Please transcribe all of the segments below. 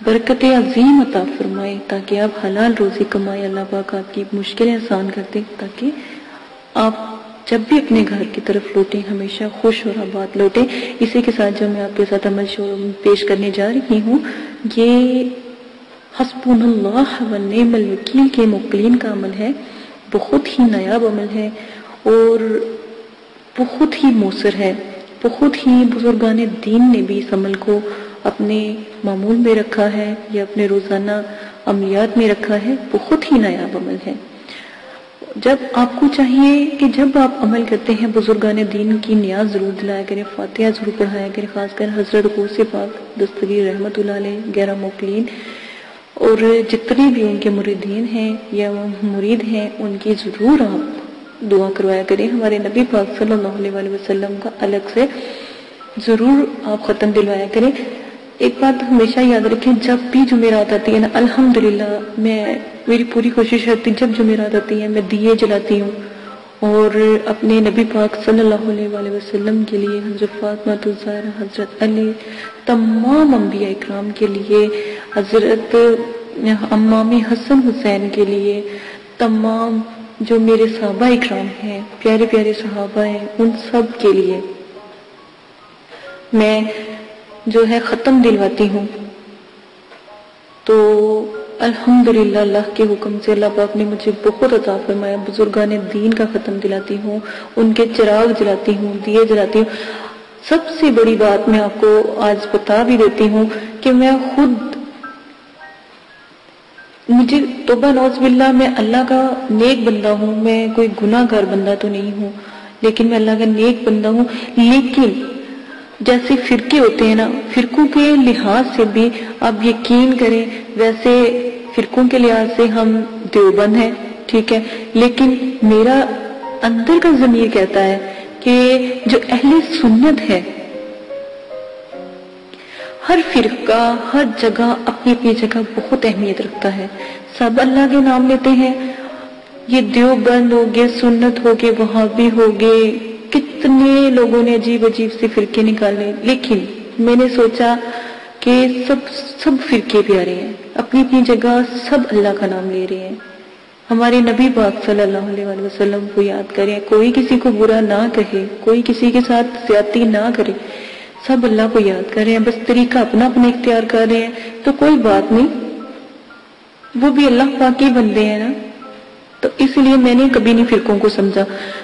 برکت عظیم عطا فرمائے تاکہ آپ حلال روزی کمائے. اللہ پاک آپ کی مشکلیں آسان کر دے تاکہ آپ جب بھی اپنے گھر کی طرف لوٹیں ہمیشہ خوش اور آباد لوٹیں. اسی کے ساتھ جو میں آپ کے ساتھ عمل پیش کرنے جا رہی ہوں یہ حسبنا اللہ و نعم الوکیل کے موکلین کا عمل ہے. بہت ہی نایاب عمل ہے اور بہت ہی مؤثر ہے. بہت ہی بزرگان دین نے بھی اس عمل کو اپنے معمول میں رکھا ہے یا اپنے روزانہ عملیات میں رکھا ہے. بہت ہی نایاب عمل ہے. جب آپ کو چاہیے کہ جب آپ عمل کرتے ہیں بزرگان دین کی نیاز ضرور دلایا کریں, فاتحہ ضرور پڑھایا کریں, خاص کر حضرت غوث پاک دستگیر رحمت اللہ علیہ, 11 موکلین اور جتنے بھی ان کے مریدین ہیں یا مرید ہیں ان کی ضرور آپ دعا کروایا کریں. ہمارے نبی پاک صلی اللہ علیہ وسلم کا الگ سے ضرور آپ ختم دلوایا کریں. ایک بات ہمیشہ یاد رکھیں, جب بھی جمعرات آتی ہے نا الحمدللہ میری پوری کوشش رہتی ہے جب جمعرات آتی ہیں میں دیے جلاتی ہوں اور اپنے نبی پاک صلی اللہ علیہ وسلم کے لیے, حضرت فاطمہ الزہرا, حضرت علی, تمام انبیاء اکرام کے لیے, حضرت امام حسن حسین کے لیے, تمام جو میرے صحابہ اکرام ہیں, پیارے پیارے صحابہ ہیں, ان سب کے لیے میں جو ہے ختم دلواتی ہوں. تو الحمدللہ اللہ کے حکم سے اللہ پاک نے مجھے بہت عطا فرمایا. بزرگان دین کا ختم دلاتی ہوں, ان کے چراغ جلاتی ہوں, دیے جلاتی ہوں. سب سے بڑی بات میں آپ کو آج بتا بھی دیتی ہوں کہ میں خود, مجھے توبہ نعوذ باللہ, میں اللہ کا نیک بندہ ہوں, میں کوئی گناہ گار بندہ تو نہیں ہوں, لیکن میں اللہ کا نیک بندہ ہوں. لیکن جیسے فرقے ہوتے ہیں نا, فرقوں کے لحاظ سے بھی آپ یقین کریں ویسے فرقوں کے لحاظ سے ہم دیوبند ہیں, ٹھیک ہے, لیکن میرا اندر کا ضمیر کہتا ہے کہ جو اہل سنت ہے, ہر فرقہ ہر جگہ اپنی اپنی جگہ بہت اہمیت رکھتا ہے. سب اللہ کے نام لیتے ہیں. یہ دیوبند ہو گئے, سنت ہو گئے, وہابی ہو گئے, کتنے لوگوں نے عجیب عجیب سے فرقے نکالے, لیکن میں نے سوچا کہ سب فرقے پیارے ہیں, اپنی اپنی جگہ سب اللہ کا نام لے رہے ہیں. ہمارے نبی پاک صلی اللہ علیہ وسلم کو یاد کریں, کوئی کسی کو برا نہ کہے, کوئی کسی کے ساتھ زیادتی نہ کرے, سب اللہ کو یاد کر رہے ہیں. بس طریقہ اپنا اپنا اختیار کر رہے ہیں تو کوئی بات نہیں, وہ بھی اللہ پاک کے بندے ہیں نا. تو اس لیے میں نے کبھی نہیں فرقوں کو سمجھا.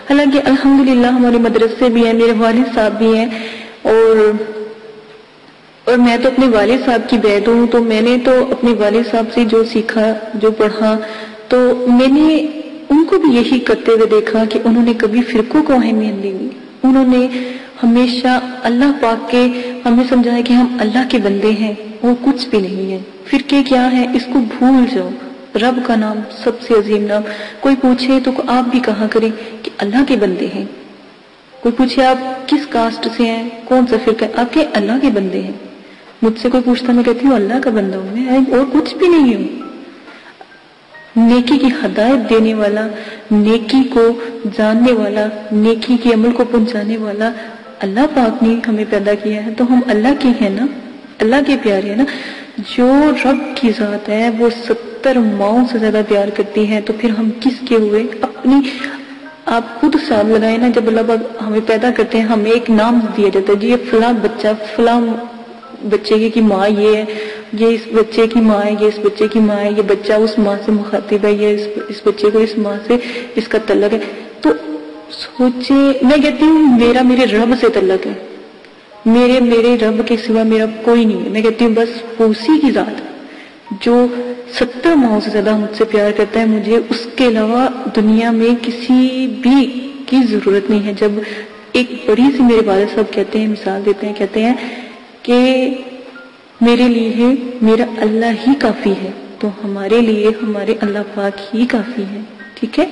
حالانکہ الحمدللہ ہمارے مدرسے بھی ہیں, میرے والد صاحب بھی ہیں, اور میں تو اپنے والد صاحب کی بیعت ہوں. تو میں نے تو اپنے والد صاحب سے جو سیکھا, جو پڑھا, تو میں نے ان کو بھی یہی کرتے ہوئے دیکھا کہ انہوں نے کبھی فرقوں کو اہمیت نہیں دی. انہوں نے ہمیشہ اللہ پاک کے ہمیں سمجھایا کہ ہم اللہ کے بندے ہیں, وہ کچھ بھی نہیں ہے. فرقے کیا ہیں اس کو بھول جاؤ, رب کا نام سب سے عظیم نام. کوئی پوچھے تو آپ بھی کہا کریں کہ اللہ کے بندے ہیں. کوئی پوچھے آپ کس کاسٹ سے ہیں, کون سا فرقہ ہے, آپ کے اللہ کے بندے ہیں. مجھ سے کوئی پوچھتا میں کہتی ہوں اللہ کا بندہ ہوں, میں اور کچھ بھی نہیں ہوں. نیکی کی ہدایت دینے والا, نیکی کو جاننے والا, نیکی کے عمل کو پہنچانے والا اللہ پاک نے ہمیں پیدا کیا ہے. تو ہم اللہ کے ہیں نا, اللہ کے پیارے ہیں نا. جو رب کی ذات ہے وہ 70 ماؤں سے زیادہ پیار کرتی ہے, تو پھر ہم کس کے ہوئے. اپنی آپ خود حساب لگائیں نا, جب اللہ پاک ہمیں پیدا کرتے ہیں ہمیں ایک نام دیا جاتا ہے, جی یہ فلاں بچہ, فلاں بچے کی ماں یہ ہے, یہ اس بچے کی ماں ہے, یہ اس بچے کی ماں ہے, یہ بچہ اس ماں سے مخاطب ہے, یہ اس بچے کو اس ماں سے اس کا تعلق ہے. تو سوچے, میں کہتی ہوں میرا میرے رب سے تعلق ہے, میرے رب کے سوا میرا کوئی نہیں ہے. میں کہتی ہوں بس اسی کی ذات جو 70 ماؤں سے زیادہ مجھ سے پیار کرتا ہے, مجھے اس کے علاوہ دنیا میں کسی بھی کی ضرورت نہیں ہے. جب ایک بڑی سی میرے والد صاحب کہتے ہیں, مثال دیتے ہیں, کہتے ہیں کہ میرے لیے میرا اللہ ہی کافی ہے, تو ہمارے لیے ہمارے اللہ پاک ہی کافی ہے. ٹھیک ہے,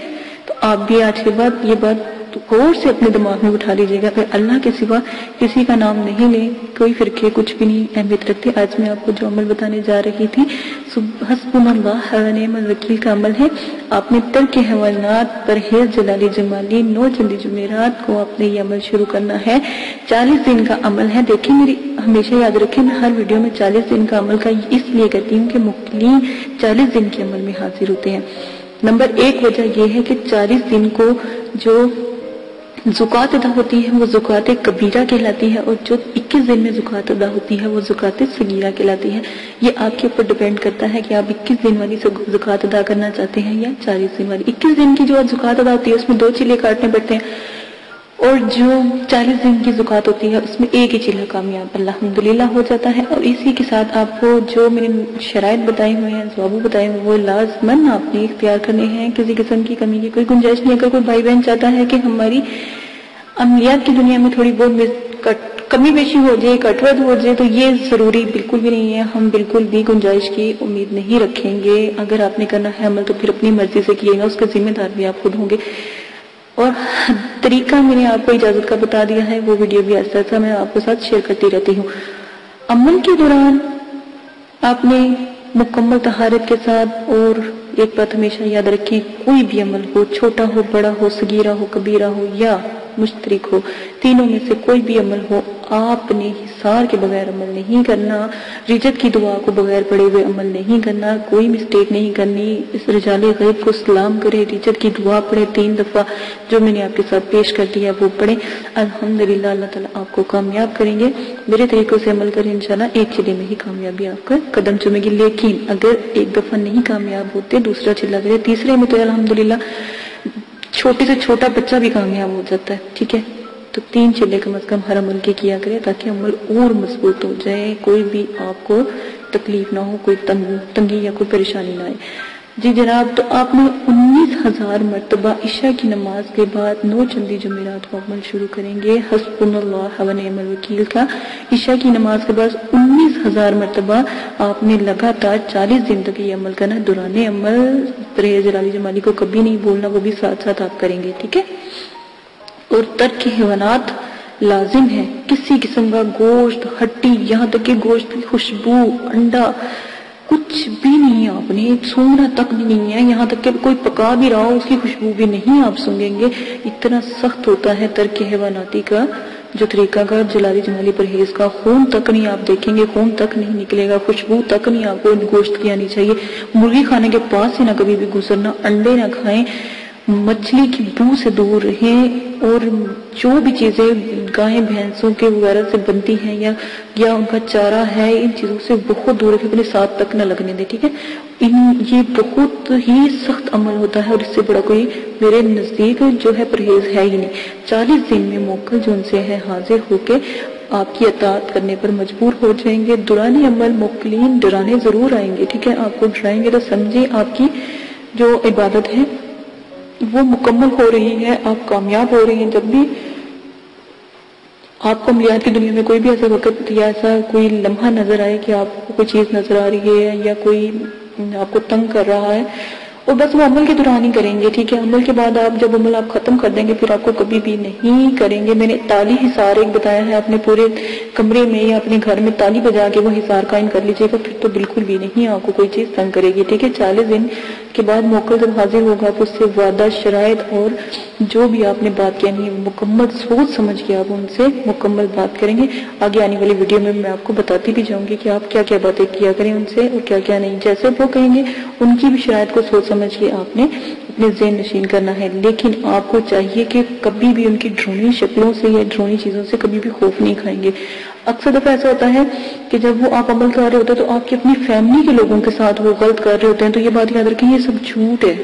تو آپ بھی آج کے بعد یہ بات غور سے اپنے دماغ میں اٹھا لیجیے گا, پھر اللہ کے سوا کسی کا نام نہیں لیں. کوئی فرقے کچھ بھی نہیں اہمیت رکھتے. آج میں آپ کو جو عمل بتانے جا رہی تھی حسبنا اللہ و نعم الوکیل کا عمل ہے. آپ نے ترک حیوانات پرہیز جلالی جمالی 9 چندی جمعرات کو آپ نے یہ عمل شروع کرنا ہے. 40 دن کا عمل ہے. دیکھیں میری ہمیشہ یاد رکھیں میں ہر ویڈیو میں 40 دن کا عمل کا اس لیے کرتی ہوں کہ مقلین 40 دن کے عمل میں حاضر ہوتے ہیں. نمبر 1 وجہ یہ ہے کہ 40 دن کو جو زکوٰۃ ادا ہوتی ہے وہ زکوٰۃ کبیرہ کہلاتی ہے، اور جو 21 دن میں زکوٰۃ ادا ہوتی ہے وہ زکوٰۃ صغیرہ کہلاتی ہے. یہ آپ کے اوپر ڈیپینڈ کرتا ہے کہ آپ 21 دن والی زکوٰۃ ادا کرنا چاہتے ہیں یا 40 دن والی. 21 دن کی جو زکوٰۃ ادا ہوتی ہے اس میں 2 چیلے کاٹنے پڑتے ہیں، اور جو 40 دن کی زکوٰۃ ہوتی ہے اس میں 1 ہی چیلہ کامیاب الحمدللہ ہو جاتا ہے. اور اسی کے ساتھ آپ کو جو میں نے شرائط بتائے ہوئے ہیں، ضوابط بتائے ہوئے، وہ لازماً آپ نے اختیار کرنے ہیں. کسی قسم کی کمی کی کوئی گنجائش نہیں. اگر کوئی بھائی بہن چاہتا ہے کہ ہماری عملیات کی دنیا میں تھوڑی بہت کمی بیشی ہو جائے، کٹوت ہو جائے، تو یہ ضروری بالکل بھی نہیں ہے. ہم بالکل بھی گنجائش کی امید نہیں رکھیں گے. اگر آپ نے کرنا ہے عمل تو پھر اپنی مرضی سے کیے گا، اس کا ذمہ دار بھی آپ خود ہوں گے. اور طریقہ میں نے آپ کو اجازت کا بتا دیا ہے، وہ ویڈیو بھی ایسا تھا میں آپ کے ساتھ شیئر کرتی رہتی ہوں. عمل کے دوران آپ نے مکمل طہارت کے ساتھ، اور ایک بات ہمیشہ یاد رکھیں، کوئی بھی عمل ہو، چھوٹا ہو، بڑا ہو، صغیرہ ہو، کبیرہ ہو یا مشترک ہو، تینوں میں سے کوئی بھی عمل ہو، آپ نے حصار کے بغیر عمل نہیں کرنا. رجت کی دعا کو بغیر پڑھے ہوئے عمل نہیں کرنا. کوئی مسٹیک نہیں کرنی. اس رجال غیب کو سلام کرے، رجت کی دعا پڑھے 3 دفعہ، جو میں نے آپ کے ساتھ پیش کر دیا وہ پڑھیں. الحمدللہ اللہ تعالیٰ آپ کو کامیاب کریں گے. میرے طریقوں سے عمل کریں، انشاءاللہ 1 چلے میں ہی کامیابی آپ کا قدم چومے گی. لیکن اگر 1 دفعہ نہیں کامیاب ہوتے، دوسرا چلا کرے، تیسرے میں تو الحمدللہ چھوٹے سے چھوٹا بچہ بھی کامیاب ہو جاتا ہے. ٹھیک ہے، تو 3 چلے کم از کم ہر عمل کے کیا کرے تاکہ عمل اور مضبوط ہو جائے، کوئی بھی آپ کو تکلیف نہ ہو، کوئی تنگی یا کوئی پریشانی نہ آئے. جی جناب، تو آپ نے 19,000 مرتبہ عشاء کی نماز کے بعد 9 چندی جمعرات کو عمل شروع کریں گے حسبنا اللہ و نعم الوکیل کا. عشاء کی نماز کے بعد 19,000 مرتبہ آپ نے لگاتار 40 دن تک یہ عمل کرنا ہے. دوران عمل پرہیز جلالی جمالی کو کبھی نہیں بولنا، وہ بھی ساتھ ساتھ آپ کریں گے. ٹھیک ہے، اور ترک حیوانات لازم ہے. کسی قسم کا گوشت، ہڈی، یہاں تک کہ گوشت کی خوشبو، انڈا، کچھ بھی نہیں آپ نے سونگنا تک بھی نہیں ہے. یہاں تک کہ کوئی پکا بھی رہا ہو اس کی خوشبو بھی نہیں آپ سونگیں گے. اتنا سخت ہوتا ہے ترک حیواناتی کا جو طریقہ کا جلالی جمالی پرہیز کا. خون تک نہیں آپ دیکھیں گے، خون تک نہیں نکلے گا، خوشبو تک نہیں آپ کو گوشت کی آنی چاہیے. مرغی کھانے کے پاس سے نہ کبھی بھی گزرنا، انڈے نہ کھائیں، مچھلی کی بو سے دور رہیں، اور جو بھی چیزیں گائیں بھینسوں کے وغیرہ سے بنتی ہیں یا ان کا چارہ ہے، ان چیزوں سے بہت دور رکھیں، اپنے ساتھ تک نہ لگنے دیں. ٹھیک ہے، یہ بہت ہی سخت عمل ہوتا ہے، اور اس سے بڑا کوئی میرے نزدیک جو ہے پرہیز ہے ہی نہیں. 40 دن میں موکل جو ان سے ہے حاضر ہو کے آپ کی اطاعت کرنے پر مجبور ہو جائیں گے. دوران عمل موکلین ڈرانے ضرور آئیں گے. ٹھیک ہے، آپ کو ڈرائیں گے تو سمجھیں آپ کی جو عبادت ہے وہ مکمل ہو رہی ہے، آپ کامیاب ہو رہے ہیں. جب بھی آپ کو عملیات کی دنیا میں کوئی بھی ایسا وقت یا ایسا کوئی لمحہ نظر آئے کہ آپ کو کوئی چیز نظر آ رہی ہے یا کوئی آپ کو تنگ کر رہا ہے، اور بس وہ عمل کے دوران ہی کریں گے. ٹھیک ہے، عمل کے بعد آپ جب عمل آپ ختم کر دیں گے پھر آپ کو کبھی بھی نہیں کریں گے. میں نے تالی حصار ایک بتایا ہے، اپنے پورے کمرے میں یا اپنے گھر میں تالی بجا کے وہ حصار قائم کر لیجیے گا، پھر تو بالکل بھی نہیں آپ کو کوئی چیز تنگ کرے گی. ٹھیک ہے، 40 دن کے بعد موکل جب حاضر ہوگا تو اس سے وعدہ، شرائط اور جو بھی آپ نے بات کہنی ہے مکمل سوچ سمجھ کے آپ ان سے مکمل بات کریں گے. آگے آنے والی ویڈیو میں میں آپ کو بتاتی بھی جاؤں گی کہ آپ کیا کیا باتیں کیا کریں ان سے اور کیا کیا نہیں. جیسے وہ کہیں گے ان کی بھی شرائط کو سوچ سمجھ کے آپ نے اپنے ذہن نشین کرنا ہے. لیکن آپ کو چاہیے کہ کبھی بھی ان کی ڈرونی شکلوں سے یا ڈرونی چیزوں سے کبھی بھی خوف نہیں کھائیں گے. اکثر دفعہ ایسا ہوتا ہے کہ جب وہ آپ عمل کر رہے ہوتے ہیں تو آپ کی اپنی فیملی کے لوگوں کے ساتھ وہ غلط کر رہے ہوتے ہیں. تو یہ بات یاد رکھیں، یہ سب جھوٹ ہے،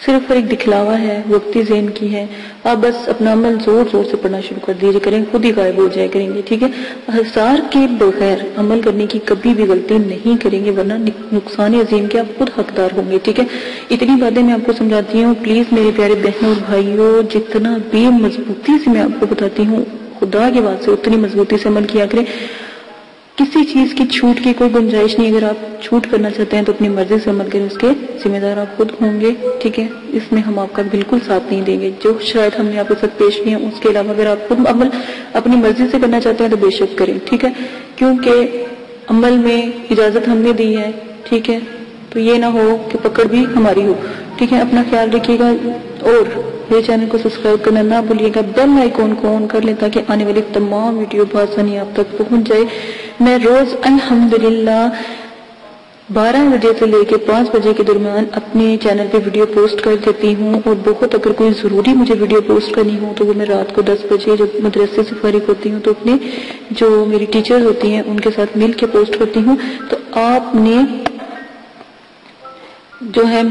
صرف ایک دکھلاوا ہے، وقتی ذہن کی ہے. آپ بس اپنا عمل زور زور سے پڑھنا شروع کر دیجیے کریں، خود ہی غائب ہو جائے کریں گے. ٹھیک ہے، حصار کے بغیر عمل کرنے کی کبھی بھی غلطی نہیں کریں گے، ورنہ نقصان عظیم کے آپ خود حقدار ہوں گے. ٹھیک ہے، اتنی باتیں میں آپ کو سمجھاتی ہوں. پلیز میرے پیارے بہنوں اور بھائیوں، جتنا بھی مضبوطی سے میں آپ کو بتاتی ہوں، خدا کے واسطے اتنی مضبوطی سے عمل کیا کریں. کسی چیز کی چھوٹ کی کوئی گنجائش نہیں. اگر آپ چھوٹ کرنا چاہتے ہیں تو اپنی مرضی سے عمل کریں، اس کے ذمہ دار آپ خود ہوں گے. ٹھیک ہے، اس میں ہم آپ کا بالکل ساتھ نہیں دیں گے. جو شاید ہم نے آپ کے ساتھ پیش کی ہیں اس کے علاوہ اگر آپ خود عمل اپنی مرضی سے کرنا چاہتے ہیں تو بے شک کریں. ٹھیک ہے، کیونکہ عمل میں اجازت ہم نے دی ہے، ٹھیک ہے، تو یہ نہ ہو کہ پکڑ بھی ہماری ہو، ٹھیک ہے۔ اپنا خیال رکھیے گا اور میرے چینل کو سبسکرائب کرنا نہ بھولیے گا، بیل آئیکن کو آن کر لیں تاکہ آنے والی تمام ویڈیو بآسانی آپ تک پہنچ جائے۔ میں روز الحمدللہ 12 بجے سے لے کے 5 بجے کے درمیان اپنے چینل پہ ویڈیو پوسٹ کر دیتی ہوں، اور بہت اگر کوئی ضروری مجھے ویڈیو پوسٹ کرنی ہو تو وہ میں رات کو 10 بجے جب مدرسے سے فارغ ہوتی ہوں تو اپنے جو میری ٹیچر ہوتی ہیں ان کے ساتھ مل کے پوسٹ کرتی ہوں۔ تو آپ نے جو ہے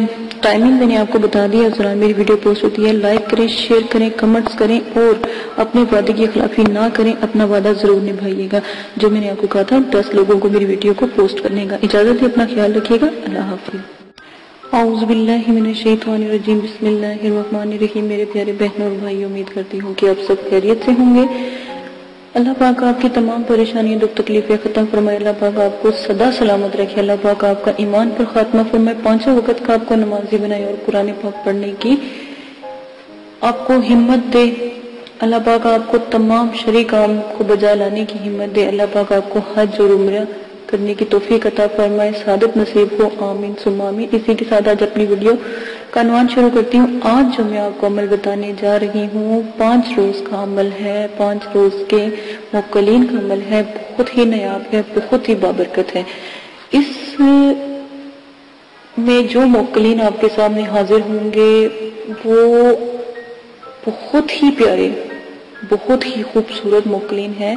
ٹائمنگ میں نے آپ کو بتا دیا، اس دوران میری ویڈیو پوسٹ ہوتی ہے۔ لائک کریں، شیئر کریں، کمنٹس کریں اور اپنے وعدے کی خلافی نہ کریں، اپنا وعدہ ضرور نبھائیے گا جو میں نے آپ کو کہا تھا 10 لوگوں کو میری ویڈیو کو پوسٹ کرنے کا۔ اجازت ہے، اپنا خیال رکھیے گا، اللہ حافظ۔ اعوذ باللہ من الشیطان الرجیم، بسم اللہ الرحمن الرحیم۔ میرے پیارے بہنوں اور بھائی، امید کرتی ہوں کہ آپ سب خیریت سے ہوں گے۔ اللہ پاک آپ کی تمام پریشانیاں دکھ تکلیفیں ختم فرمائے، اللہ پاک آپ کو سدا سلامت رکھے، اللہ پاک آپ کا ایمان پر خاتمہ فرمائے، 5 وقت کا آپ کو نمازی بنائے اور قرآن پاک پڑھنے کی آپ کو ہمت دے، اللہ پاک آپ کو تمام شرعی کام کو بجا لانے کی ہمت دے، اللہ پاک آپ کو حج اور عمرہ کرنے کی توفیق عطا فرمائے، سعادت نصیب ہو، آمین ثم آمین۔ اسی کے ساتھ آج اپنی ویڈیو کا عنوان شروع کرتی ہوں۔ آج جو میں آپ کو عمل بتانے جا رہی ہوں 5 روز کا عمل ہے، 5 روز کے موکلین کا عمل ہے، بہت ہی نایاب ہے، بہت ہی بابرکت ہے۔ اس میں جو موکلین آپ کے سامنے حاضر ہوں گے وہ بہت ہی پیارے، بہت ہی خوبصورت موکلین ہیں۔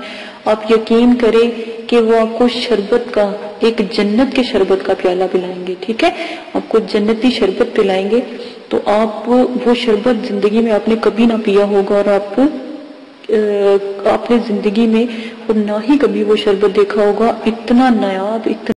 آپ یقین کریں کہ وہ آپ کو شربت کا، ایک جنت کے شربت کا پیالہ پلائیں گے، ٹھیک ہے، آپ کو جنتی شربت پلائیں گے، تو آپ وہ شربت زندگی میں آپ نے کبھی نہ پیا ہوگا، اور آپ نے زندگی میں اور نہ ہی کبھی وہ شربت دیکھا ہوگا، اتنا نایاب، اتنا